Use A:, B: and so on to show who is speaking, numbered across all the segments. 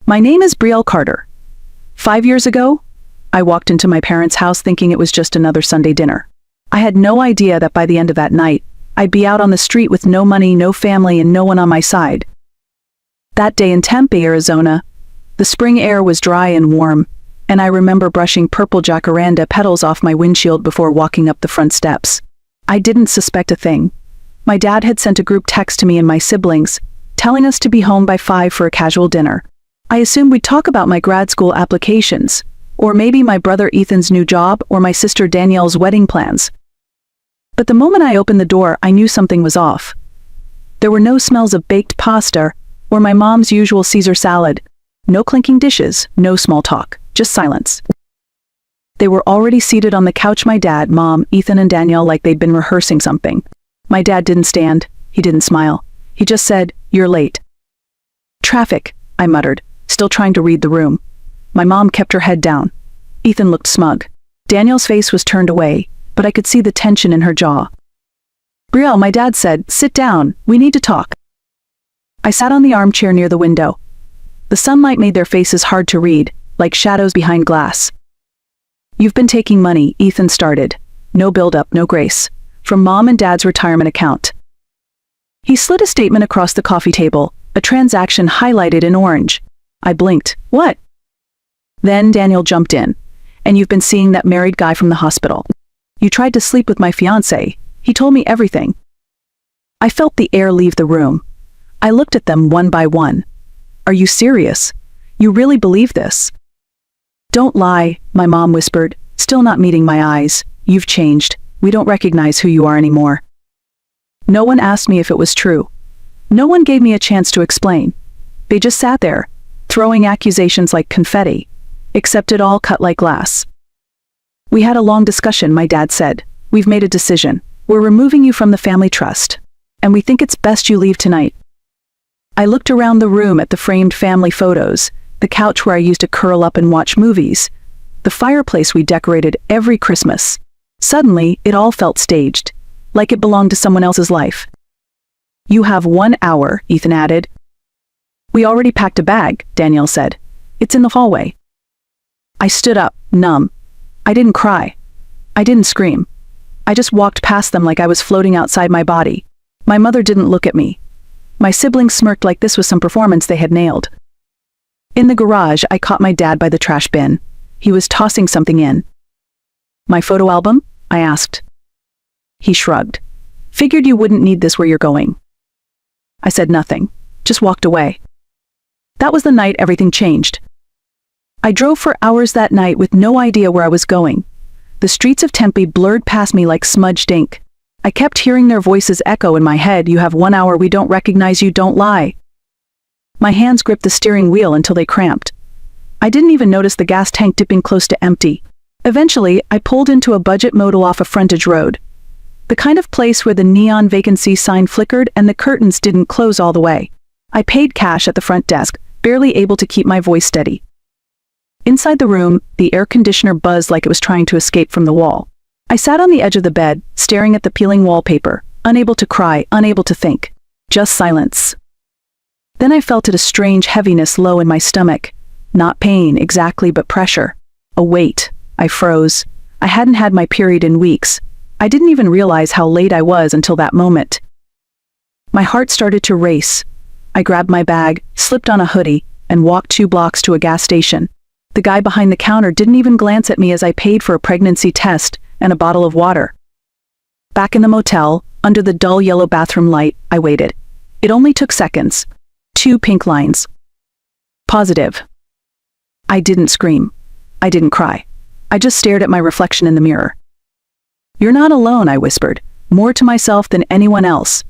A: My name is Brielle Carter. 5 years ago, I walked into my parents' house thinking it was just another Sunday dinner. I had no idea that by the end of that night, I'd be out on the street with no money, no family, and no one on my side. That day in Tempe, Arizona, the spring air was dry and warm, and I remember brushing purple jacaranda petals off my windshield before walking up the front steps. I didn't suspect a thing. My dad had sent a group text to me and my siblings, telling us to be home by 5 for a casual dinner. I assumed we'd talk about my grad school applications, or maybe my brother Ethan's new job, or my sister Danielle's wedding plans. But the moment I opened the door, I knew something was off. There were no smells of baked pasta, or my mom's usual Caesar salad. No clinking dishes, no small talk, just silence. They were already seated on the couch, my dad, Mom, Ethan, and Danielle, like they'd been rehearsing something. My dad didn't stand, he didn't smile. He just said, "You're late." "Traffic," I muttered, still trying to read the room. My mom kept her head down. Ethan looked smug. Danielle's face was turned away, but I could see the tension in her jaw. "Brielle," my dad said, "sit down, we need to talk." I sat on the armchair near the window. The sunlight made their faces hard to read, like shadows behind glass. "You've been taking money," Ethan started. "No build-up, no grace. From Mom and Dad's retirement account." He slid a statement across the coffee table, a transaction highlighted in orange. I blinked. "What?" Then Daniel jumped in. "And you've been seeing that married guy from the hospital. You tried to sleep with my fiancé. He told me everything." I felt the air leave the room. I looked at them one by one. "Are you serious? You really believe this?" "Don't lie," my mom whispered, still not meeting my eyes. "You've changed. We don't recognize who you are anymore." No one asked me if it was true. No one gave me a chance to explain. They just sat there, throwing accusations like confetti, except it all cut like glass. "We had a long discussion," my dad said. "We've made a decision. We're removing you from the family trust, and we think it's best you leave tonight." I looked around the room at the framed family photos, the couch where I used to curl up and watch movies, the fireplace we decorated every Christmas. Suddenly, it all felt staged, like it belonged to someone else's life. "You have 1 hour," Ethan added. "We already packed a bag," Danielle said. "It's in the hallway." I stood up, numb. I didn't cry. I didn't scream. I just walked past them like I was floating outside my body. My mother didn't look at me. My siblings smirked like this was some performance they had nailed. In the garage, I caught my dad by the trash bin. He was tossing something in. "My photo album?" I asked. He shrugged. "Figured you wouldn't need this where you're going." I said nothing, just walked away. That was the night everything changed. I drove for hours that night with no idea where I was going. The streets of Tempe blurred past me like smudged ink. I kept hearing their voices echo in my head. "You have 1 hour, we don't recognize you, don't lie." My hands gripped the steering wheel until they cramped. I didn't even notice the gas tank dipping close to empty. Eventually, I pulled into a budget motel off a frontage road. The kind of place where the neon vacancy sign flickered and the curtains didn't close all the way. I paid cash at the front desk, barely able to keep my voice steady. Inside the room, the air conditioner buzzed like it was trying to escape from the wall. I sat on the edge of the bed, staring at the peeling wallpaper, unable to cry, unable to think. Just silence. Then I felt a strange heaviness low in my stomach. Not pain, exactly, but pressure. A weight. I froze. I hadn't had my period in weeks. I didn't even realize how late I was until that moment. My heart started to race. I grabbed my bag, slipped on a hoodie, and walked 2 blocks to a gas station. The guy behind the counter didn't even glance at me as I paid for a pregnancy test and a bottle of water. Back in the motel, under the dull yellow bathroom light, I waited. It only took seconds. 2 pink lines. Positive. I didn't scream. I didn't cry. I just stared at my reflection in the mirror. "You're not alone," I whispered, more to myself than anyone else.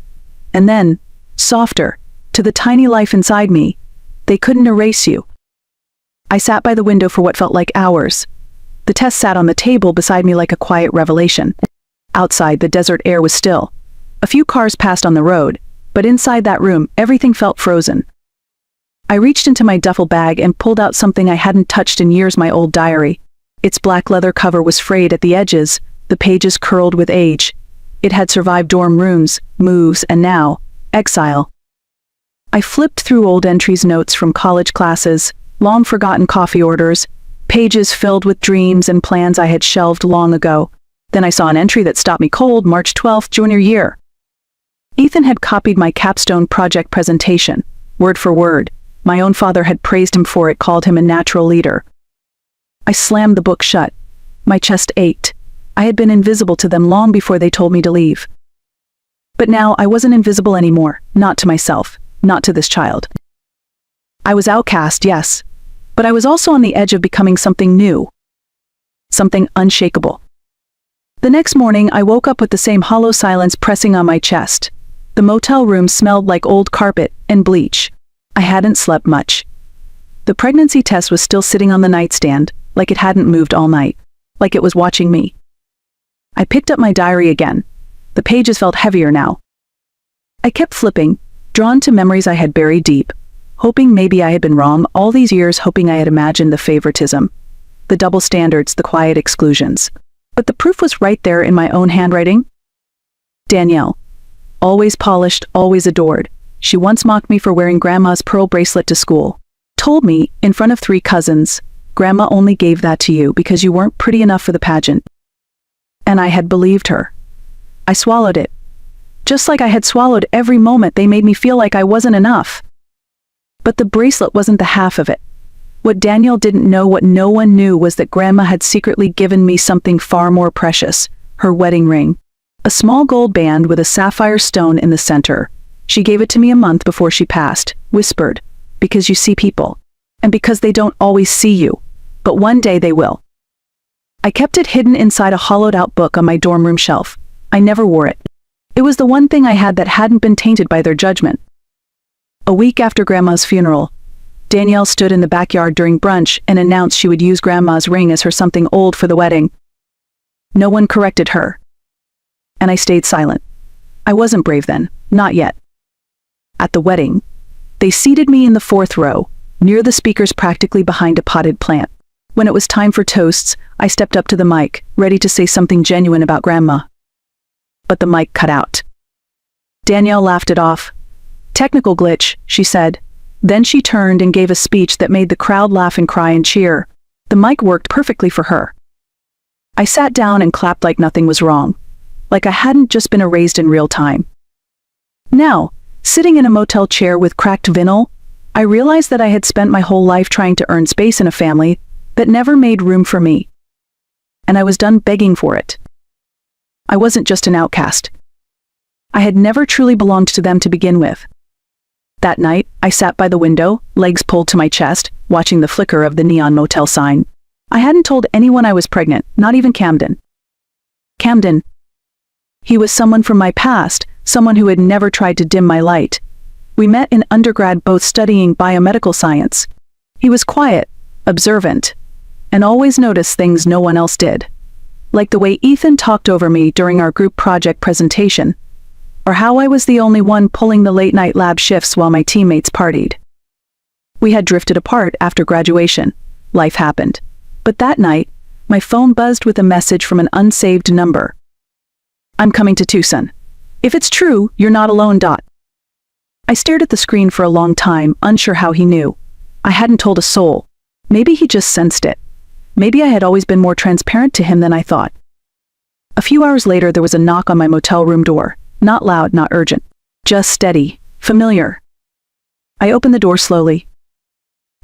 A: And then, softer, to the tiny life inside me, "They couldn't erase you." I sat by the window for what felt like hours. The test sat on the table beside me like a quiet revelation. Outside, the desert air was still. A few cars passed on the road, but inside that room, everything felt frozen. I reached into my duffel bag and pulled out something I hadn't touched in years, my old diary. Its black leather cover was frayed at the edges, the pages curled with age. It had survived dorm rooms, moves, and now, exile. I flipped through old entries, notes from college classes, long-forgotten coffee orders, pages filled with dreams and plans I had shelved long ago. Then I saw an entry that stopped me cold. March 12th, junior year. Ethan had copied my capstone project presentation, word for word. My own father had praised him for it, called him a natural leader. I slammed the book shut. My chest ached. I had been invisible to them long before they told me to leave. But now I wasn't invisible anymore, not to myself, not to this child. I was outcast, yes, but I was also on the edge of becoming something new. Something unshakable. The next morning I woke up with the same hollow silence pressing on my chest. The motel room smelled like old carpet and bleach. I hadn't slept much. The pregnancy test was still sitting on the nightstand, like it hadn't moved all night, like it was watching me. I picked up my diary again. The pages felt heavier now. I kept flipping, drawn to memories I had buried deep, hoping maybe I had been wrong all these years, hoping I had imagined the favoritism, the double standards, the quiet exclusions. But the proof was right there in my own handwriting. Danielle. Always polished, always adored. She once mocked me for wearing Grandma's pearl bracelet to school. Told me, in front of 3 cousins, Grandma only gave that to you because you weren't pretty enough for the pageant. And I had believed her. I swallowed it. Just like I had swallowed every moment they made me feel like I wasn't enough. But the bracelet wasn't the half of it. What Danielle didn't know, what no one knew, was that Grandma had secretly given me something far more precious, her wedding ring. A small gold band with a sapphire stone in the center. She gave it to me a month before she passed, whispered, because you see people, and because they don't always see you, but one day they will. I kept it hidden inside a hollowed-out book on my dorm room shelf. I never wore it. It was the one thing I had that hadn't been tainted by their judgment. A week after Grandma's funeral, Danielle stood in the backyard during brunch and announced she would use Grandma's ring as her something old for the wedding. No one corrected her. And I stayed silent. I wasn't brave then, not yet. At the wedding, they seated me in the 4th row, near the speakers, practically behind a potted plant. When it was time for toasts, I stepped up to the mic, ready to say something genuine about Grandma. But the mic cut out. Danielle laughed it off. Technical glitch, she said. Then she turned and gave a speech that made the crowd laugh and cry and cheer. The mic worked perfectly for her. I sat down and clapped like nothing was wrong, like I hadn't just been erased in real time. Now, sitting in a motel chair with cracked vinyl, I realized that I had spent my whole life trying to earn space in a family that never made room for me. And I was done begging for it. I wasn't just an outcast. I had never truly belonged to them to begin with. That night, I sat by the window, legs pulled to my chest, watching the flicker of the neon motel sign. I hadn't told anyone I was pregnant, not even Camden. Camden. He was someone from my past, someone who had never tried to dim my light. We met in undergrad, both studying biomedical science. He was quiet, observant, and always noticed things no one else did. Like the way Ethan talked over me during our group project presentation, or how I was the only one pulling the late-night lab shifts while my teammates partied. We had drifted apart after graduation. Life happened. But that night, my phone buzzed with a message from an unsaved number. I'm coming to Tucson. If it's true, you're not alone. I stared at the screen for a long time, unsure how he knew. I hadn't told a soul. Maybe he just sensed it. Maybe I had always been more transparent to him than I thought. A few hours later, there was a knock on my motel room door. Not loud, not urgent. Just steady, familiar. I opened the door slowly.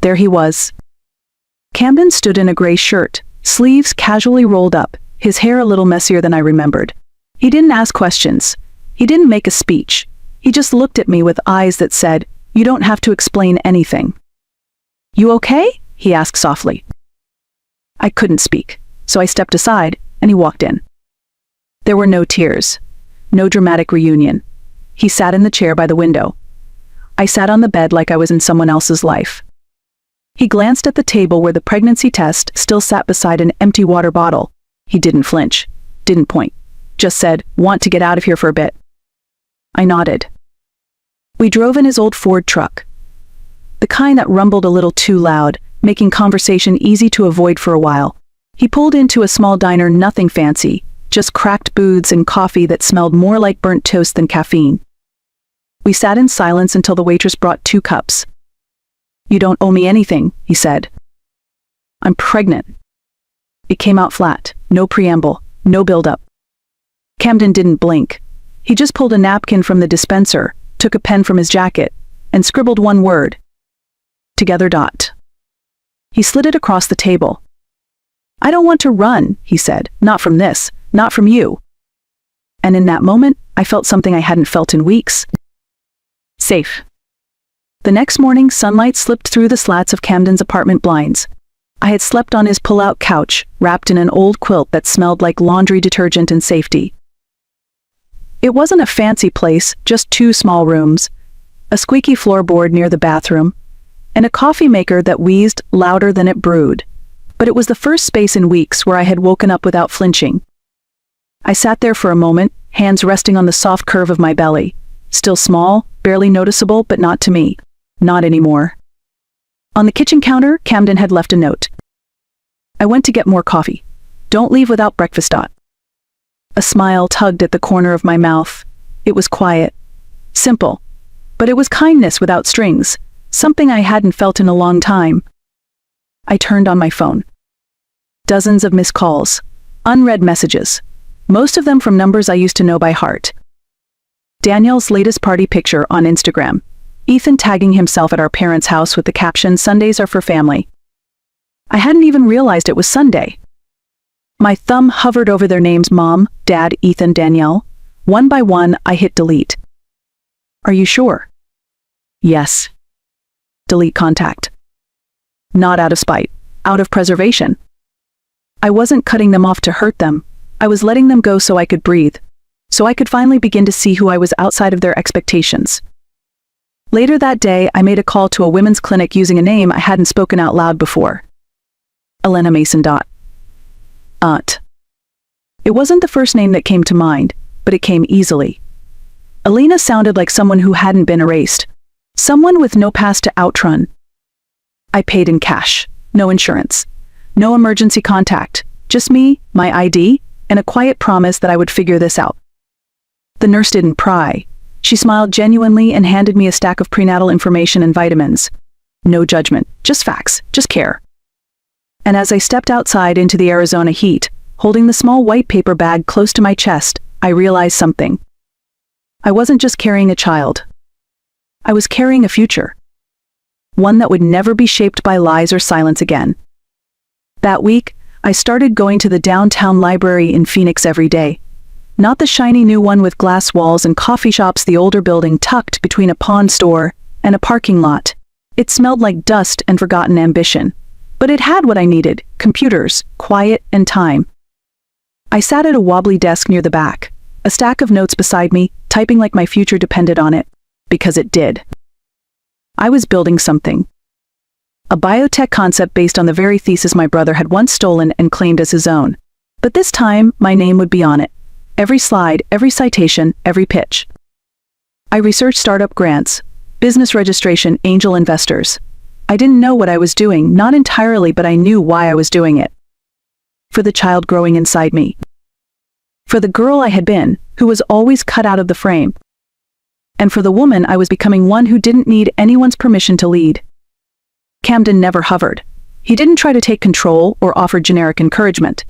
A: There he was. Camden stood in a gray shirt, sleeves casually rolled up, his hair a little messier than I remembered. He didn't ask questions. He didn't make a speech. He just looked at me with eyes that said, "You don't have to explain anything." "You okay?" he asked softly. I couldn't speak, so I stepped aside, and he walked in. There were no tears. No dramatic reunion. He sat in the chair by the window. I sat on the bed like I was in someone else's life. He glanced at the table where the pregnancy test still sat beside an empty water bottle. He didn't flinch, didn't point, just said, "Want to get out of here for a bit?" I nodded. We drove in his old Ford truck. The kind that rumbled a little too loud, making conversation easy to avoid for a while. He pulled into a small diner, nothing fancy, just cracked booths and coffee that smelled more like burnt toast than caffeine. We sat in silence until the waitress brought 2 cups. "You don't owe me anything," he said. "I'm pregnant." It came out flat, no preamble, no build-up. Camden didn't blink. He just pulled a napkin from the dispenser, took a pen from his jacket, and scribbled one word. "Together. He slid it across the table. "I don't want to run," he said. "Not from this, not from you." And in that moment, I felt something I hadn't felt in weeks. Safe. The next morning, sunlight slipped through the slats of Camden's apartment blinds. I had slept on his pull-out couch, wrapped in an old quilt that smelled like laundry detergent and safety. It wasn't a fancy place, just 2 small rooms, a squeaky floorboard near the bathroom, and a coffee maker that wheezed louder than it brewed. But it was the first space in weeks where I had woken up without flinching. I sat there for a moment, hands resting on the soft curve of my belly. Still small, barely noticeable, but not to me. Not anymore. On the kitchen counter, Camden had left a note. "I went to get more coffee. Don't leave without breakfast. A smile tugged at the corner of my mouth. It was quiet. Simple. But it was kindness without strings, something I hadn't felt in a long time. I turned on my phone. Dozens of missed calls. Unread messages. Most of them from numbers I used to know by heart. Danielle's latest party picture on Instagram. Ethan tagging himself at our parents' house with the caption, "Sundays are for family." I hadn't even realized it was Sunday. My thumb hovered over their names: Mom, Dad, Ethan, Danielle. One by one, I hit delete. "Are you sure?" "Yes." Delete contact. Not out of spite, out of preservation. I wasn't cutting them off to hurt them. I was letting them go so I could breathe, so I could finally begin to see who I was outside of their expectations. Later that day, I made a call to a women's clinic using a name I hadn't spoken out loud before. Elena Mason. It wasn't the first name that came to mind, but it came easily. Elena sounded like someone who hadn't been erased. Someone with no past to outrun. I paid in cash. No insurance. No emergency contact. Just me, my ID, and a quiet promise that I would figure this out. The nurse didn't pry. She smiled genuinely and handed me a stack of prenatal information and vitamins. No judgment, just facts, just care. And as I stepped outside into the Arizona heat, holding the small white paper bag close to my chest, I realized something. I wasn't just carrying a child. I was carrying a future. One that would never be shaped by lies or silence again. That week, I started going to the downtown library in Phoenix every day. Not the shiny new one with glass walls and coffee shops, the older building tucked between a pawn store and a parking lot. It smelled like dust and forgotten ambition. But it had what I needed: computers, quiet, and time. I sat at a wobbly desk near the back, a stack of notes beside me, typing like my future depended on it. Because it did. I was building something. A biotech concept based on the very thesis my brother had once stolen and claimed as his own. But this time, my name would be on it. Every slide, every citation, every pitch. I researched startup grants, business registration, angel investors. I didn't know what I was doing, not entirely, but I knew why I was doing it. For the child growing inside me. For the girl I had been, who was always cut out of the frame. And for the woman I was becoming, one who didn't need anyone's permission to lead. Camden never hovered. He didn't try to take control or offer generic encouragement.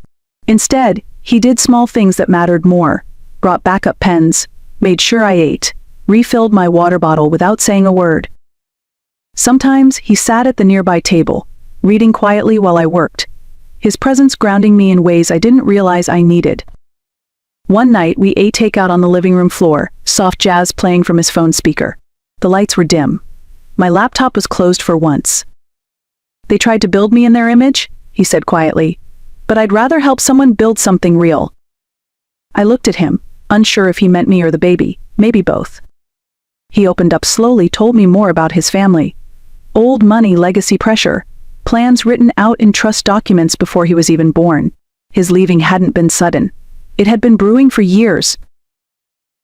A: Instead, he did small things that mattered more. Brought backup pens, made sure I ate, refilled my water bottle without saying a word. Sometimes he sat at the nearby table, reading quietly while I worked, his presence grounding me in ways I didn't realize I needed. One night we ate takeout on the living room floor, soft jazz playing from his phone speaker. The lights were dim. My laptop was closed for once. "They tried to build me in their image," he said quietly, "but I'd rather help someone build something real." I looked at him, unsure if he meant me or the baby, maybe both. He opened up slowly, told me more about his family. Old money, legacy pressure, plans written out in trust documents before he was even born. His leaving hadn't been sudden. It had been brewing for years.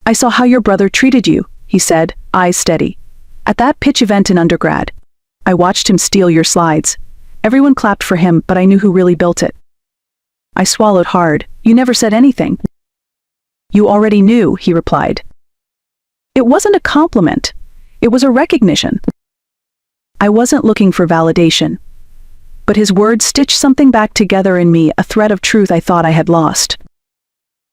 A: "I saw how your brother treated you," he said, eyes steady. "At that pitch event in undergrad. I watched him steal your slides. Everyone clapped for him, but I knew who really built it." I swallowed hard. "You never said anything." "You already knew," he replied. It wasn't a compliment. It was a recognition. I wasn't looking for validation. But his words stitched something back together in me, a thread of truth I thought I had lost.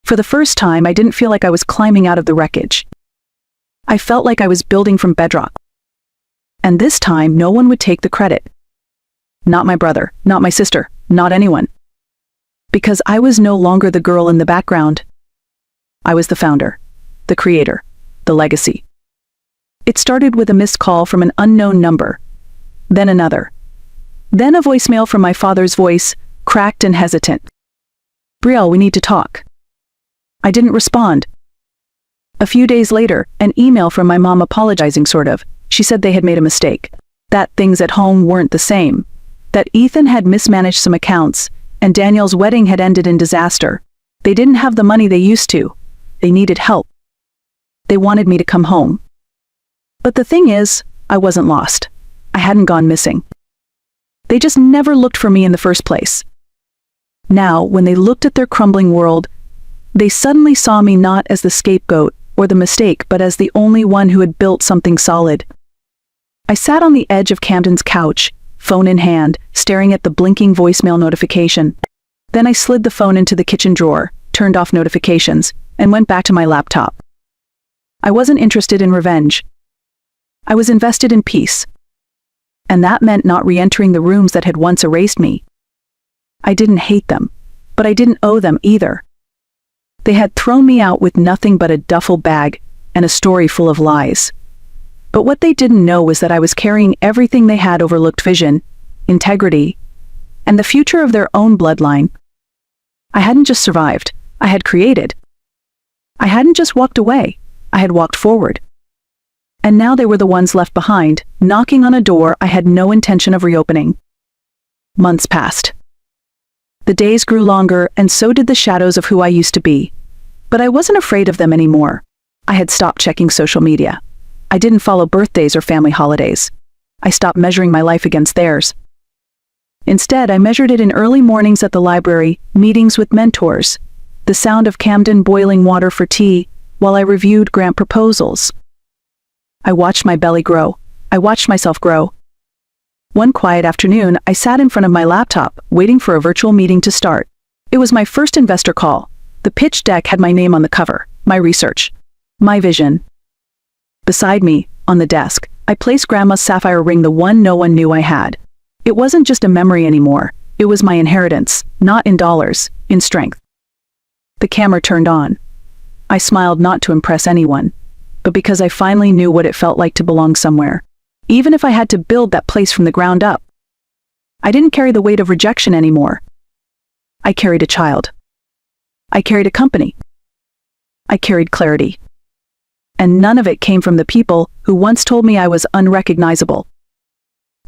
A: For the first time, I didn't feel like I was climbing out of the wreckage. I felt like I was building from bedrock. And this time, no one would take the credit. Not my brother, not my sister, not anyone. Because I was no longer the girl in the background. I was the founder, the creator, the legacy. It started with a missed call from an unknown number, then another. Then a voicemail from my father's voice, cracked and hesitant. "Brielle, we need to talk." I didn't respond. A few days later, an email from my mom apologizing sort of. She said they had made a mistake. That things at home weren't the same. That Ethan had mismanaged some accounts, and Daniel's wedding had ended in disaster. They didn't have the money they used to. They needed help. They wanted me to come home. But the thing is, I wasn't lost. I hadn't gone missing. They just never looked for me in the first place. Now, when they looked at their crumbling world, they suddenly saw me not as the scapegoat or the mistake, but as the only one who had built something solid. I sat on the edge of Camden's couch, phone in hand, staring at the blinking voicemail notification. Then I slid the phone into the kitchen drawer, turned off notifications, and went back to my laptop. I wasn't interested in revenge. I was invested in peace. And that meant not re-entering the rooms that had once erased me. I didn't hate them, but I didn't owe them either. They had thrown me out with nothing but a duffel bag and a story full of lies. But what they didn't know was that I was carrying everything they had overlooked: vision, integrity, and the future of their own bloodline. I hadn't just survived, I had created. I hadn't just walked away, I had walked forward. And now they were the ones left behind, knocking on a door I had no intention of reopening. Months passed. The days grew longer, and so did the shadows of who I used to be. But I wasn't afraid of them anymore. I had stopped checking social media. I didn't follow birthdays or family holidays. I stopped measuring my life against theirs. Instead, I measured it in early mornings at the library, meetings with mentors, the sound of Camden boiling water for tea, while I reviewed grant proposals. I watched my belly grow. I watched myself grow. One quiet afternoon, I sat in front of my laptop, waiting for a virtual meeting to start. It was my first investor call. The pitch deck had my name on the cover, my research, my vision. Beside me, on the desk, I placed Grandma's sapphire ring, the one no one knew I had. It wasn't just a memory anymore. It was my inheritance, not in dollars, in strength. The camera turned on. I smiled, not to impress anyone, but because I finally knew what it felt like to belong somewhere, even if I had to build that place from the ground up. I didn't carry the weight of rejection anymore. I carried a child. I carried a company. I carried clarity. And none of it came from the people who once told me I was unrecognizable.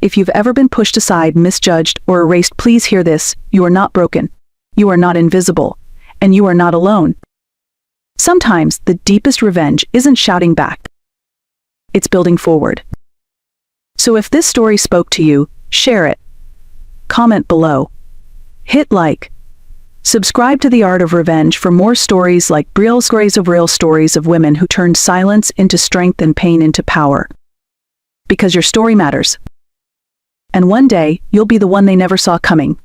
A: If you've ever been pushed aside, misjudged, or erased, please hear this: you are not broken. You are not invisible. And you are not alone. Sometimes the deepest revenge isn't shouting back. It's building forward. So if this story spoke to you, share it. Comment below. Hit like. Subscribe to The Art of Revenge for more stories like Brielle's stories of real stories of women who turned silence into strength and pain into power. Because your story matters. And one day, you'll be the one they never saw coming.